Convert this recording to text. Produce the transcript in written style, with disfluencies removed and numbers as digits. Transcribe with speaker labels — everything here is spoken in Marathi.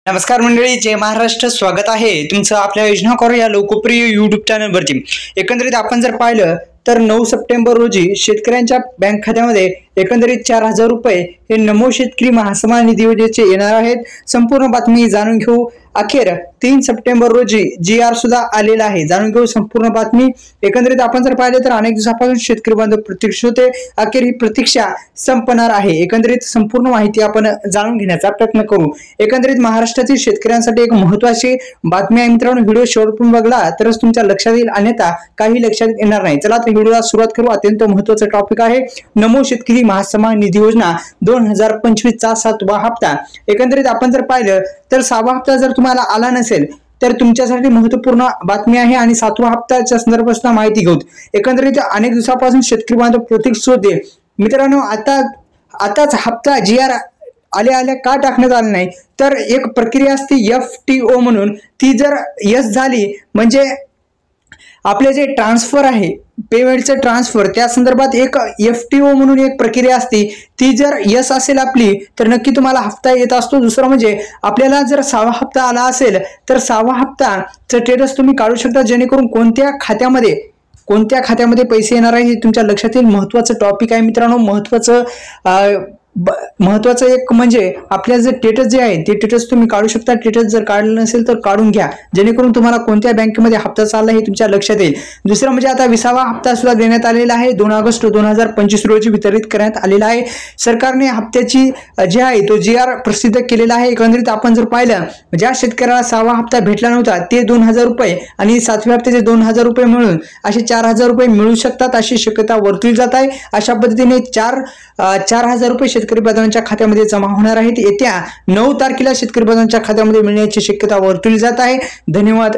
Speaker 1: नमस्कार मंडळी, जय महाराष्ट्र. स्वागत आहे तुमचं आपल्या योजना कॉर या लोकप्रिय यूट्यूब चॅनलवरती. एकंदरीत आपण जर पाहिलं तर 9 सप्टेंबर रोजी शेतकऱ्यांच्या बँक खात्यामध्ये एकंदरीत 4,000 रुपये हे नमो शेतकरी महासन्मान निधी योजनेचे येणार आहेत. संपूर्ण बातमी जाणून घेऊ. अखेर 3 सप्टेंबर रोजी GR सुद्धा आलेला आहे. जाणून घेऊ संपूर्ण बातमी. एकंदरीत आपण जर पाहिले तर अनेक दिवसापासून शेतकरी बांधव प्रतीक्षा होते. अखेर ही प्रतीक्षा संपणार आहे. एकंदरीत संपूर्ण माहिती आपण जाणून घेण्याचा प्रयत्न करू. एकंदरीत महाराष्ट्रातील शेतकऱ्यांसाठी एक महत्त्वाची बातमी आहे मित्रांनो. व्हिडिओ शेवटपर्यंत बघला तरच तुमच्या लक्षात येईल, अन्यथा काही लक्षात येणार नाही. चला तर व्हिडिओला सुरुवात करू. अत्यंत महत्त्वाचा टॉपिक आहे नमो शेतकरी महासन्मान निधी योजना 2025 चा 7वा हप्ता. एकंदरीत आपण जर पाहिलं तर 6वा हप्ता जर तुम्हाला आला नसेल तर तुमच्यासाठी महत्त्वपूर्ण बातमी आहे आणि 7वा हप्त्याच्या संदर्भात माहिती घेऊ. एकंदरीत अनेक दिवसापासून शेतकरी बांधव प्रतीक्षा होते मित्रांनो. आताच हप्ता GR आल्या का टाकण्यात आला नाही तर एक प्रक्रिया असते FTO म्हणून. ती जर यस झाली म्हणजे आपले जे ट्रान्सफर आहे पेमेंटचं ट्रान्सफर त्या संदर्भात एक FTO म्हणून एक प्रक्रिया असते. ती जर यस असेल आपली तर नक्की तुम्हाला हप्ता येत असतो. दुसरं म्हणजे आपल्याला जर 6वा हप्ता आला असेल तर 6वा हप्ताचं स्टेटस तुम्ही काढू शकता, जेणेकरून कोणत्या खात्यामध्ये पैसे येणार आहे हे तुमच्या लक्षात येईल. महत्त्वाचं टॉपिक आहे मित्रांनो. महत्त्वाचं एक म्हणजे आपल्या जे स्टेटस जे आहे ते स्टेटस तुम्ही काढू शकता. स्टेटस जर काढलं नसेल तर काढून घ्या, जेणेकरून तुम्हाला कोणत्या बँकेमध्ये हप्ता चालला हे तुमच्या लक्षात येईल. दुसरं म्हणजे आता 20वा हप्ता सुद्धा देण्यात आलेला आहे. 2 ऑगस्ट 2025 रोजी वितरित करण्यात आलेला आहे. सरकारने हप्त्याची जे आहे तो GR प्रसिद्ध केलेला आहे. एकंदरीत आपण जर पाहिलं ज्या शेतकऱ्याला 6वा हप्ता भेटला नव्हता ते 2,000 रुपये आणि 7व्या हप्त्याचे 2,000 रुपये मिळून असे 4,000 रुपये मिळू शकतात अशी शक्यता वर्तवली जात आहे. अशा पद्धतीने 4,000 रुपये शेतकरी बांधवांच्या खात्यामध्ये जमा होणार आहेत. येत्या 9 तारखेला शेतकरी बांधवांच्या खात्यामध्ये मिळण्याची शक्यता वर्तवली जात आहे. धन्यवाद.